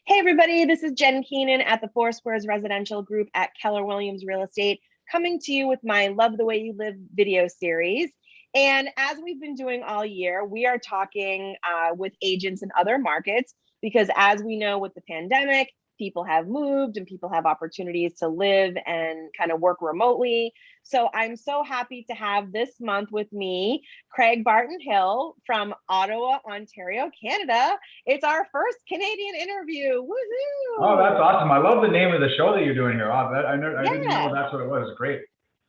Hey everybody, this is Jen Keenan at the Four Squares Residential Group at Keller Williams Real Estate, coming to you with my Love the Way You Live video series. And as we've been doing all year, we are talking with agents in other markets because as we know with the pandemic, people have moved and people have opportunities to live and kind of work remotely. So I'm so happy to have this month with me, Craig Barton-Hill from Ottawa, Ontario, Canada. It's our first Canadian interview. Oh, Woohoo! that's awesome. I love the name of the show that you're doing here. Oh, I didn't Yeah, know that's what it was. It's great.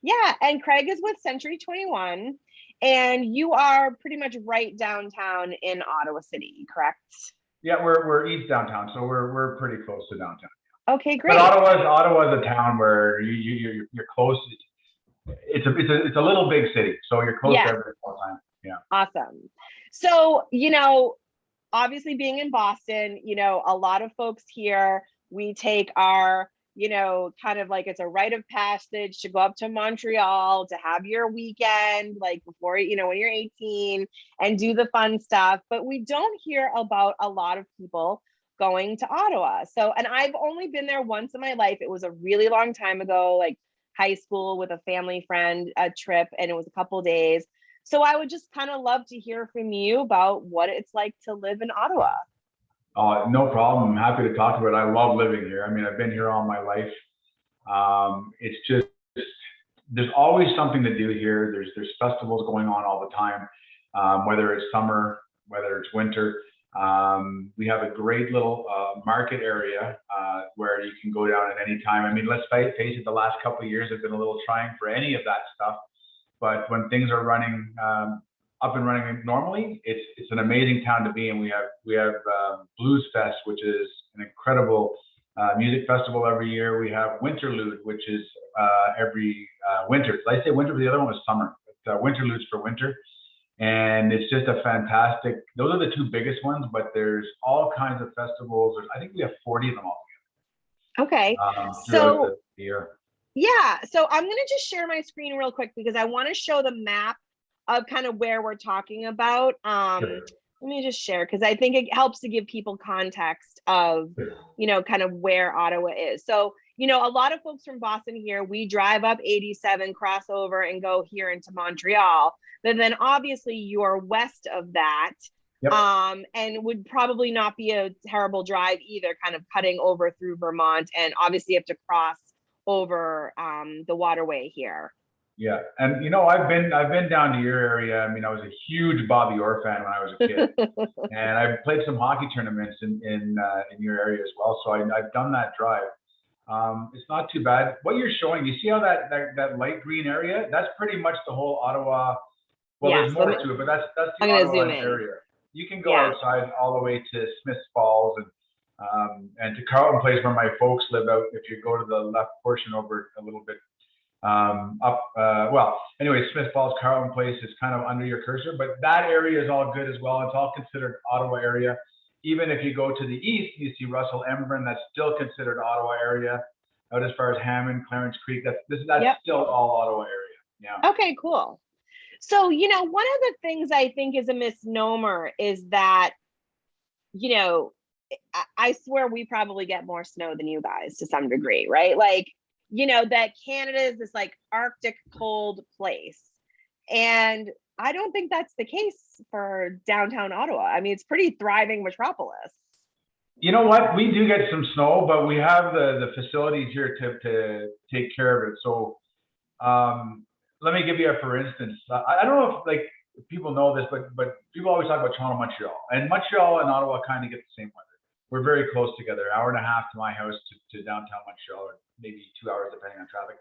yeah. And Craig is with Century 21, and you are pretty much right downtown in Ottawa City, correct? Yeah, we're east downtown, so we're pretty close to downtown. Okay, But great. Ottawa's a town where you're close. It's a little big city, so you're close to Yeah, everything all the time. Yeah. awesome. So, obviously being in Boston, a lot of folks here, we take our, kind of like it's a rite of passage to go up to Montreal to have your weekend, like before, when you're 18 and do the fun stuff. But we don't hear about a lot of people going to Ottawa. So, and I've only been there once in my life. It was a really long time ago, like high school with a family friend, a trip, and it was a couple days. So I would just kind of love to hear from you about what it's like to live in Ottawa. No problem. I'm happy to talk about it. I love living here. I mean, I've been here all my life. It's just there's always something to do here. There's festivals going on all the time, whether it's summer, whether it's winter. We have a great little market area where you can go down at any time. I mean, let's face it, the last couple of years have been a little trying for any of that stuff. But when things are running up and running normally, it's an amazing town to be in. We have Blues Fest, which is an incredible music festival every year. We have Winterlude, which is every winter. Did I say winter? But the other one was summer. But, Winterlude's for winter. And it's just a fantastic, those are the two biggest ones, but there's all kinds of festivals. I think we have 40 of them all Okay. throughout So, the year. yeah. So I'm going to just share my screen real quick because I want to show the map of kind of where we're talking about. Sure. Let me just share because I think it helps to give people context of, kind of where Ottawa is. So, a lot of folks from Boston here, we drive up 87, cross over and go here into Montreal. But then obviously you're west of that. Yep. And would probably not be a terrible drive either, kind of cutting over through Vermont. And obviously you have to cross over the waterway here. Yeah, and I've been down to your area. I mean, I was a huge Bobby Orr fan when I was a kid, and I've played some hockey tournaments in your area as well. So I've done that drive. It's not too bad. What you're showing, you see how that light green area? That's pretty much the whole Ottawa. Well, Yeah, there's more to it, but that's the Ottawa area. You can go outside all the way to Smiths Falls and to Carleton Place, where my folks live out. If you go to the left portion over a little bit. Anyway, Smith Falls, Carleton Place is kind of under your cursor, but that area is all good as well. It's all considered Ottawa area. Even if you go to the east, you see Russell Embrun, that's still considered Ottawa area. Out as far as Hammond, Clarence Creek, that's still all Ottawa area. Yeah. Okay, cool. So, one of the things I think is a misnomer is that, I swear we probably get more snow than you guys to some degree, right? Like, that Canada is this like Arctic cold place. And I don't think that's the case for downtown Ottawa. I mean, it's pretty thriving metropolis. You know what? We do get some snow, but we have the facilities here to take care of it. So let me give you a for instance. I don't know if people know this, but people always talk about Toronto, Montreal. And Montreal and Ottawa kind of get the same weather. We're very close together, hour and a half to my house to downtown Montreal, or maybe 2 hours depending on traffic.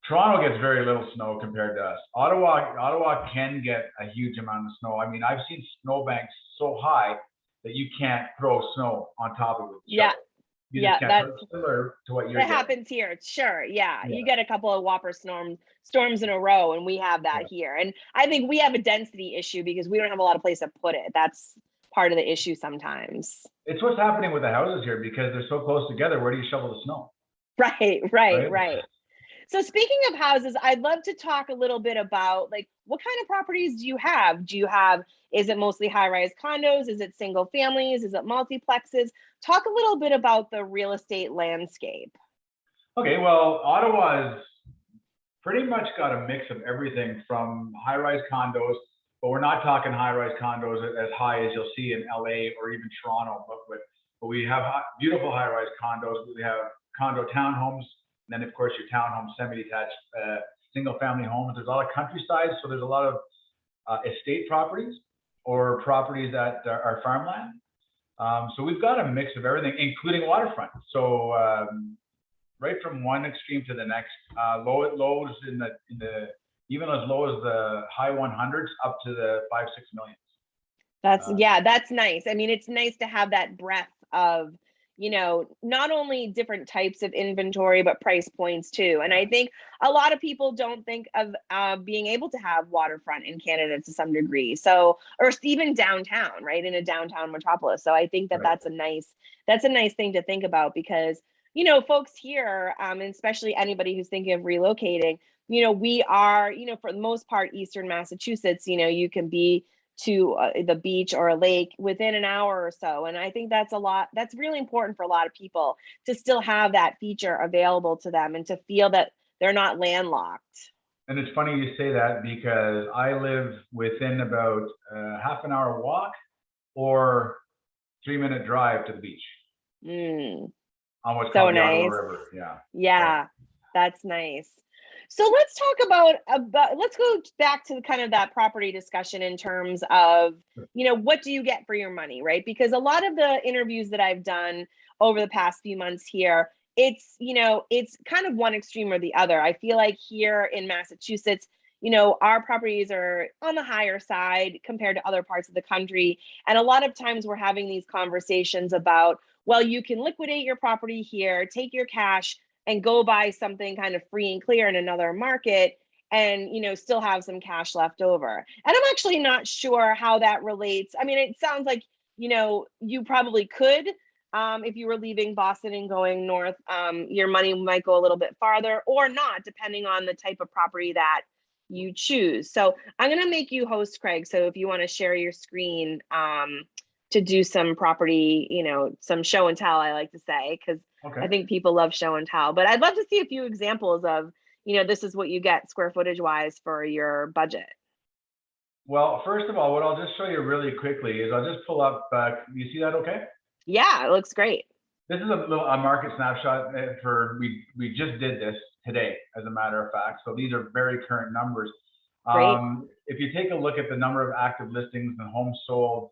Toronto gets very little snow compared to us. Ottawa can get a huge amount of snow. I mean, I've seen snowbanks so high that you can't throw snow on top of it. Yeah. That's similar to what you're getting. Happens here. Sure. Yeah. You get a couple of whopper storms in a row, and we have that here. And I think we have a density issue because we don't have a lot of place to put it. That's part of the issue sometimes. It's what's happening with the houses here because they're so close together. Where do you shovel the snow? Right. So speaking of houses, I'd love to talk a little bit about like what kind of properties do you have? Is it mostly high-rise condos? Is it single families? Is it multiplexes? Talk a little bit about the real estate landscape. Okay, well, Ottawa's pretty much got a mix of everything from high-rise condos, but we're not talking high-rise condos as high as you'll see in LA or even Toronto, but we have beautiful high-rise condos. We have condo townhomes, and then of course your townhome semi-detached single-family homes. There's a lot of countryside, so there's a lot of estate properties or properties that are farmland. So we've got a mix of everything, including waterfront. So right from one extreme to the next, lows in the even as low as the high 100s up to the 5-6 millions. That's nice. I mean, it's nice to have that breadth of, not only different types of inventory, but price points too. And I think a lot of people don't think of being able to have waterfront in Canada to some degree. So, or even downtown, right, in a downtown metropolis. So I think that that's a nice thing to think about because, folks here, and especially anybody who's thinking of relocating, we are, for the most part, Eastern Massachusetts, you can be to the beach or a lake within an hour or so. And I think that's really important for a lot of people to still have that feature available to them and to feel that they're not landlocked. And it's funny you say that because I live within about half an hour walk or 3-minute drive to the beach. On what's called the Ottawa River. Yeah, that's nice. So let's talk about let's go back to kind of that property discussion in terms of, what do you get for your money, right? Because a lot of the interviews that I've done over the past few months here, it's kind of one extreme or the other. I feel like here in Massachusetts, our properties are on the higher side compared to other parts of the country. And a lot of times we're having these conversations about, well, you can liquidate your property here, take your cash, and go buy something kind of free and clear in another market and, still have some cash left over. And I'm actually not sure how that relates. I mean, it sounds like, you probably could, if you were leaving Boston and going north, your money might go a little bit farther or not, depending on the type of property that you choose. So I'm going to make you host, Craig. So if you want to share your screen, to do some property, some show and tell, I like to say, because I think people love show and tell. But I'd love to see a few examples of, this is what you get square footage wise for your budget. Well, first of all, what I'll just show you really quickly is I'll just pull up, you see that okay? Yeah, it looks great. This is a market snapshot we just did this today, as a matter of fact. So these are very current numbers. If you take a look at the number of active listings and homes sold,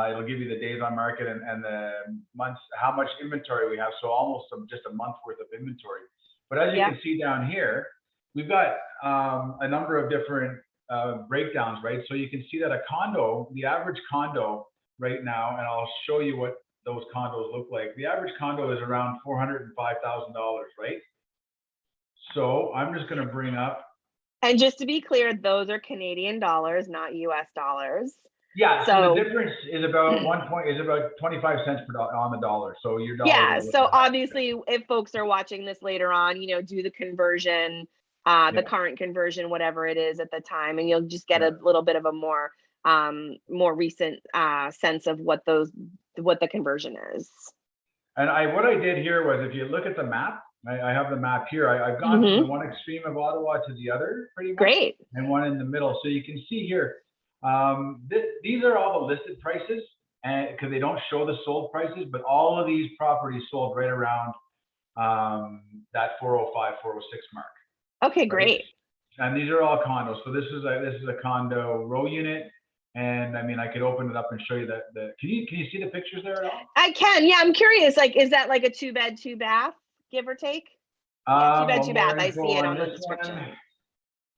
it'll give you the days on market and the months, how much inventory we have. So almost just a month worth of inventory. But as you can see down here, we've got a number of different breakdowns, right? So you can see that a condo, the average condo right now, and I'll show you what those condos look like. The average condo is around $405,000, right? So I'm just going to bring up. And just to be clear, those are Canadian dollars, not US dollars. Yeah, so the difference is about 25 cents on the dollar. So your dollar. Yeah, so obviously if folks are watching this later on, do the conversion, the current conversion, whatever it is at the time, and you'll just get a little bit of a more recent sense of what the conversion is. And what I did here was, if you look at the map, I have the map here. I've gone from one extreme of Ottawa to the other, pretty much. Great. And one in the middle. So you can see here, these are all the listed prices, and because they don't show the sold prices, but all of these properties sold right around that 405, 406 mark. Okay, great. And these are all condos. So this is a condo row unit. And I mean, I could open it up and show you that. Can you see the pictures there at all? I can. Yeah, I'm curious. Like, is that like a 2-bed, 2-bath, give or take? Yeah, 2-bed, 2-bath. I see it on the description.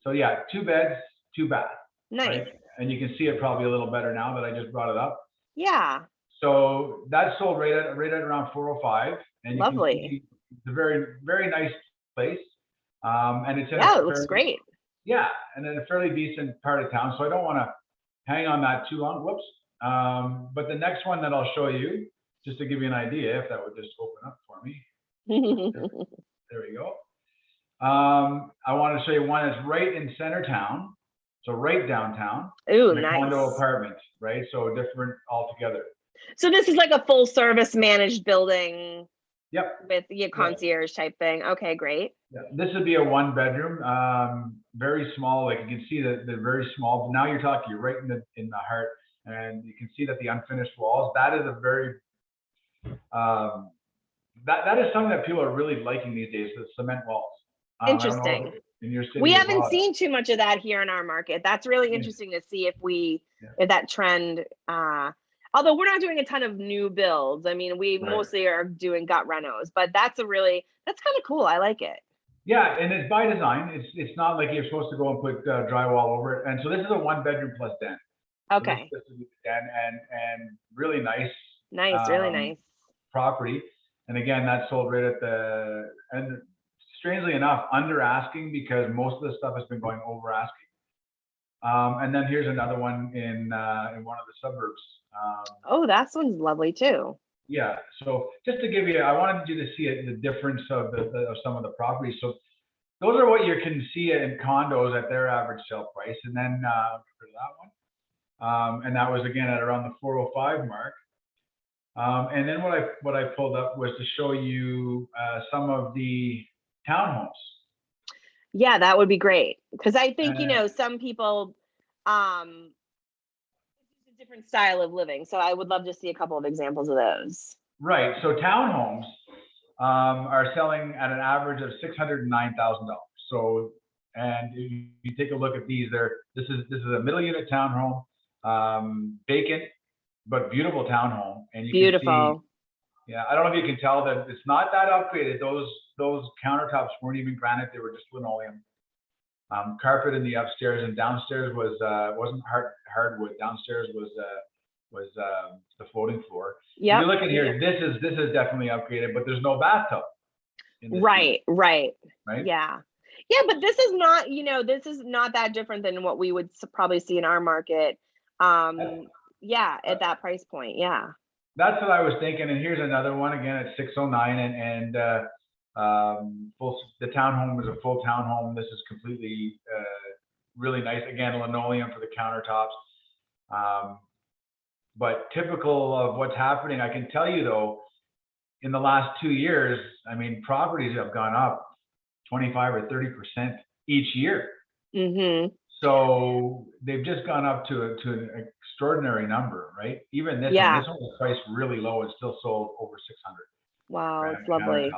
So yeah, 2 beds, 2 bath. Nice. Right? And you can see it probably a little better now that I just brought it up. Yeah. So that's sold right at around 405. And lovely. You can see it's a very, very nice place. And it's in it looks great. Yeah, and in a fairly decent part of town. So I don't want to hang on that too long. Whoops. But the next one that I'll show you, just to give you an idea, if that would just open up for me. There we go. I want to show you one that's right in center town, so right downtown, Ooh, in a condo nice. apartment, right? So different altogether. So this is like a full service managed building Yep. with your Yeah. concierge type thing. Okay, great. Yeah. This would be a one bedroom, very small. Like you can see that they're very small. But now you're talking, you're right in the heart, and you can see that the unfinished walls. That is a very that is something that people are really liking these days. The cement walls. I don't know Interesting. if in your We city as haven't well. seen too much of that here in our market. That's really Yeah. interesting to see if Yeah. if that trend, although we're not doing a ton of new builds. I mean, we Right. mostly are doing gut renos, but that's kind of cool. I like it. Yeah, and it's by design. It's not like you're supposed to go and put drywall over it. And so this is a one bedroom plus den. So Okay. this is the den and really nice Nice, really nice. property. And again, that's sold right at the and strangely enough, under asking because most of the stuff has been going over asking. And then here's another one in one of the suburbs. Oh, that one's lovely too. Yeah. So just to give you, I wanted you to see the difference of of some of the properties. So those are what you can see in condos at their average sale price, and then for that one, and that was again at around the 405 mark. And then what I pulled up was to show you some of the townhomes. Yeah, that would be great. Because I think, Uh, some people, it's a different style of living. So I would love to see a couple of examples of those. right. So townhomes are selling at an average of $609,000. So, and if you take a look at these, this is a middle unit townhome, vacant but beautiful townhome, and you can see. Beautiful. Yeah, I don't know if you can tell that it's not that upgraded. Those countertops weren't even granite; they were just linoleum. Carpet in the upstairs, and downstairs wasn't hardwood. Downstairs was the floating floor. Yep. You look at here. This is definitely upgraded, but there's no bathtub. Right. Right. Yeah. Yeah, but this is not, this is not that different than what we would probably see in our market. Yeah, at that price point. Yeah. That's what I was thinking. And here's another one again at 609, and the townhome is a full townhome. This is completely really nice. Again, linoleum for the countertops. But typical of what's happening, I can tell you though, in the last 2 years, I mean, properties have gone up 25 or 30% each year. Mm-hmm. So they've just gone up to an extraordinary number, right? Even this Yeah. one was priced really low and still sold over 600. Wow, it's lovely.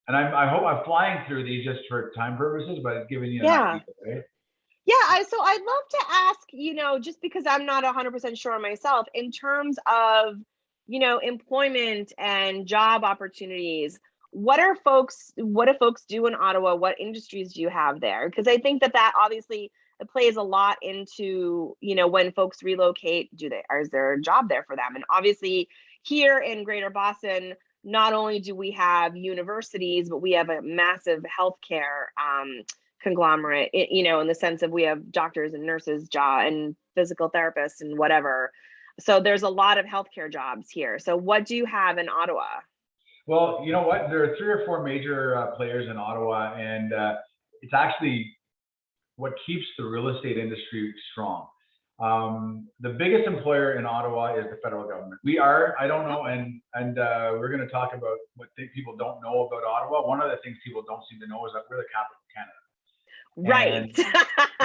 And I hope I'm flying through these just for time purposes, but it's giving you an idea, right? Yeah, so I'd love to ask, just because I'm not 100% sure myself, in terms of, employment and job opportunities, what do folks do in Ottawa? What industries do you have there? Because I think that obviously it plays a lot into, when folks relocate, is there a job there for them? And obviously here in Greater Boston, not only do we have universities, but we have a massive healthcare conglomerate, in the sense of we have doctors and nurses and physical therapists and whatever. So there's a lot of healthcare jobs here. So what do you have in Ottawa? Well, you know what? There are 3 or 4 major players in Ottawa, and it's actually what keeps the real estate industry strong. The biggest employer in Ottawa is the federal government. I don't know, and we're going to talk about what people don't know about Ottawa. One of the things people don't seem to know is that we're the capital of Canada. Right.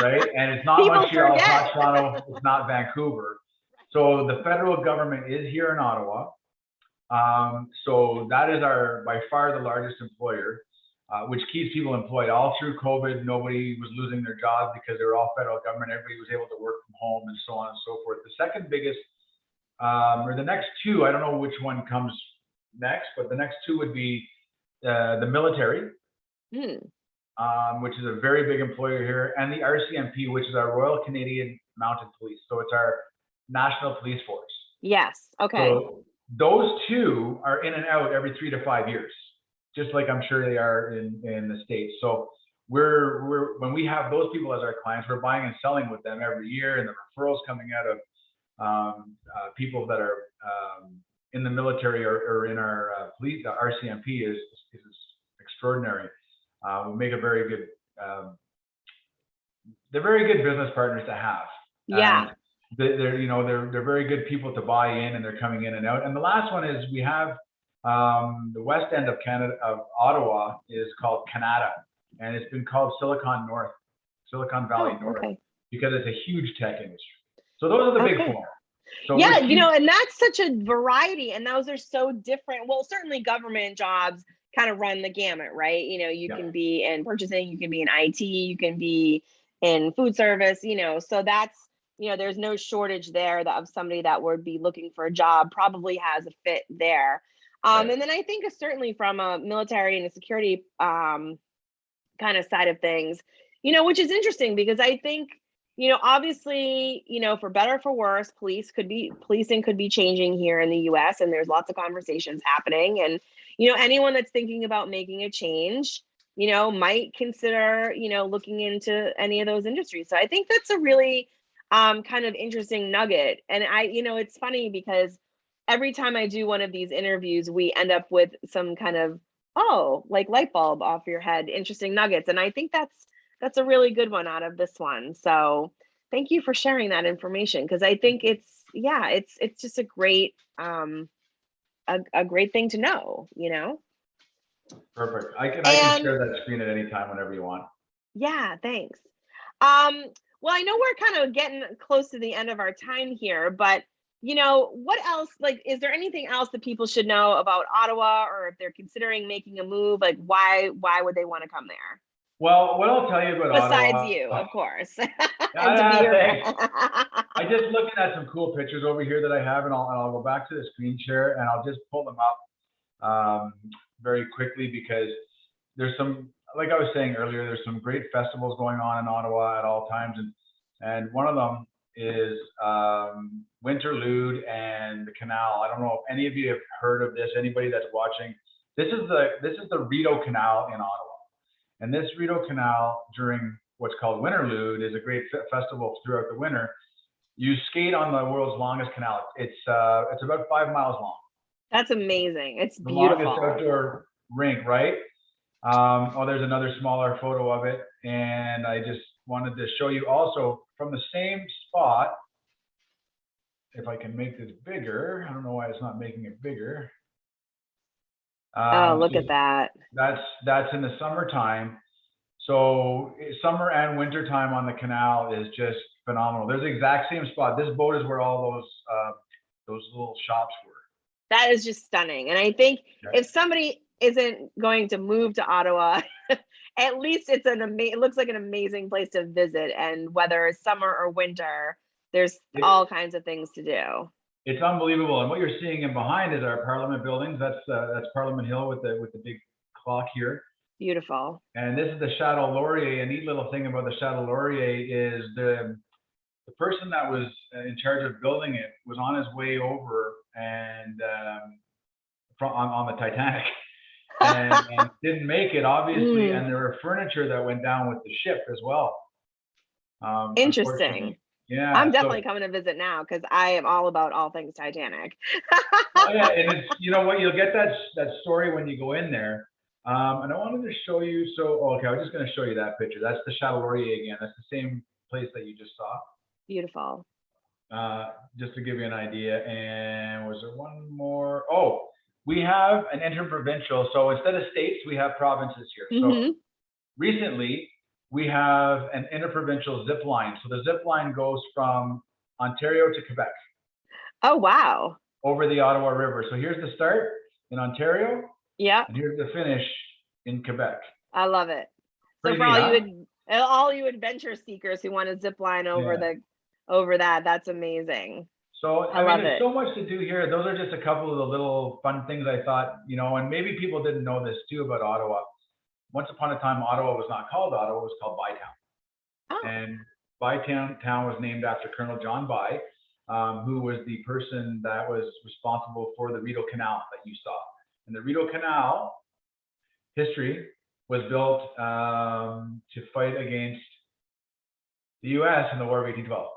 Right. And it's not Montreal, it's not Toronto, it's not Vancouver. So the federal government is here in Ottawa. So that is by far the largest employer, which keeps people employed all through COVID. Nobody was losing their jobs because they were all federal government. Everybody was able to work from home and so on and so forth. The second biggest, or the next 2, I don't know which one comes next, but the next 2 would be the military. Which is a very big employer here, and the RCMP, which is our Royal Canadian Mounted Police. So it's our national police force. Yes. Okay. So those 2 are in and out every 3 to 5 years, just like I'm sure they are in the States. So when we have those people as our clients, we're buying and selling with them every year, and the referrals coming out of people that are in the military or in our police, RCMP is extraordinary. will make a very good, they're very good business partners to have. Yeah. They're very good people to buy in, and they're coming in and out. And the last one is we have the west end of Canada, of Ottawa, is called Canada, and it's been called Silicon Valley North, okay. because it's a huge tech industry. So those are the big four. So yeah, and that's such a variety, and those are so different. Well, certainly government jobs kind of run the gamut, right? You can be in purchasing, you can be in IT, you can be in food service, so that's, there's no shortage there of somebody that would be looking for a job, probably has a fit there. And then I think certainly from a military and a security kind of side of things, which is interesting because I think, obviously, for better or for worse, policing could be changing here in the US, and there's lots of conversations happening. And, anyone that's thinking about making a change, might consider, looking into any of those industries. So I think that's a really kind of interesting nugget. And it's funny because every time I do one of these interviews, we end up with some kind of, like light bulb off your head, interesting nuggets. And I think that's a really good one out of this one. So thank you for sharing that information, because I think it's just a great a great thing to know, Perfect. I can share that screen at any time whenever you want. Yeah, thanks. Well, I know we're kind of getting close to the end of our time here, but what else, like, is there anything else that people should know about Ottawa, or if they're considering making a move, like why would they want to come there? Well, what I'll tell you about Besides Ottawa, you, of course. thanks. I just looking at some cool pictures over here that I have, and I'll go back to the screen share, and I'll just pull them up very quickly, because there's some, like I was saying earlier, there's some great festivals going on in Ottawa at all times, and one of them is Winterlude and the Canal. I don't know if any of you have heard of this. Anybody that's watching, this is the Rideau Canal in Ottawa. And this Rideau Canal, during what's called Winterlude, is a great festival throughout the winter. You skate on the world's longest canal. It's about 5 miles long. That's amazing. It's the beautiful. longest outdoor rink, right? There's another smaller photo of it. And I just wanted to show you also from the same spot, if I can make this bigger. I don't know why it's not making it bigger. Look at that. That's in the summertime. So summer and winter time on the canal is just phenomenal. There's the exact same spot. This boat is where all those little shops were. That is just stunning. And I think if somebody isn't going to move to Ottawa, at least it looks like an amazing place to visit. And whether it's summer or winter, there's all kinds of things to do. It's unbelievable. And what you're seeing in behind is our Parliament buildings. That's Parliament Hill with the big clock here. Beautiful. And this is the Chateau Laurier. A neat little thing about the Chateau Laurier is the person that was in charge of building it was on his way over and on the Titanic and didn't make it, obviously. And there were furniture that went down with the ship as well. Interesting. Yeah, I'm definitely coming to visit now, because I am all about all things Titanic. Yeah, and it's, what, you'll get that story when you go in there. And I wanted to show you. Okay, I was just going to show you that picture. That's the Chateau Laurier again. That's the same place that you just saw. Beautiful. Just to give you an idea. And was there one more? Oh, we have an interprovincial. So instead of states, we have provinces here. So recently, we have an interprovincial zip line. So the zip line goes from Ontario to Quebec. Oh, wow. Over the Ottawa River. So here's the start in Ontario. Yeah. And here's the finish in Quebec. I love it. So for all you adventure seekers who want to zip line over that's amazing. So I mean, there's so much to do here. Those are just a couple of the little fun things I thought, and maybe people didn't know this too about Ottawa. Once upon a time, Ottawa was not called Ottawa, it was called Bytown. Oh. And Bytown was named after Colonel John By, who was the person that was responsible for the Rideau Canal that you saw. And the Rideau Canal history was built to fight against the US in the War of 1812.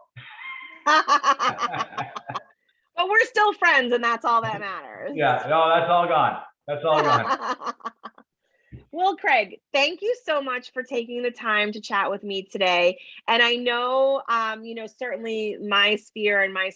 But we're still friends, and that's all that matters. Yeah, no, that's all gone. That's all gone. Well, Craig, thank you so much for taking the time to chat with me today. And I know, certainly my sphere and my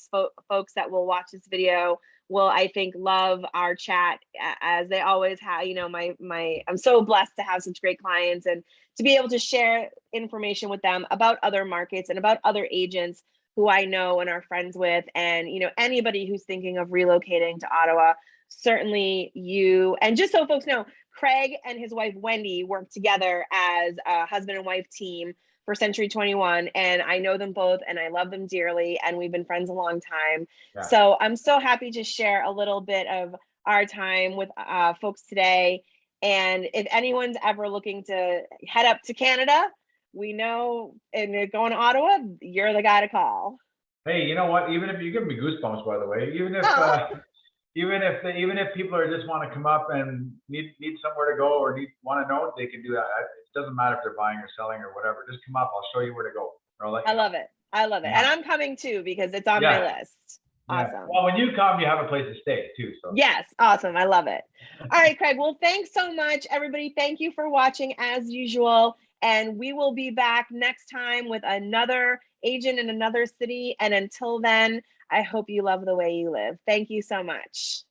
folks that will watch this video will, I think, love our chat as they always have. I'm so blessed to have such great clients and to be able to share information with them about other markets and about other agents who I know and are friends with. And, anybody who's thinking of relocating to Ottawa, certainly you, and just so folks know, Craig and his wife Wendy work together as a husband and wife team for Century 21, and I know them both and I love them dearly, and we've been friends a long time. Yeah. So I'm so happy to share a little bit of our time with folks today. And if anyone's ever looking to head up to Canada, we know, and they're going to Ottawa, you're the guy to call. Hey, you know what? Even if you give me goosebumps, by the way, even if people are just want to come up and need somewhere to go or want to know, they can do that. It doesn't matter if they're buying or selling or whatever. Just come up. I'll show you where to go. Or I'll let you I know. love it. I love it. Yeah. And I'm coming too because it's on Yeah. my list. Yeah. Awesome. Well, when you come, you have a place to stay too. So yes, awesome. I love it. All right, Craig. Well, thanks so much, everybody. Thank you for watching as usual. And we will be back next time with another agent in another city. And until then, I hope you love the way you live. Thank you so much.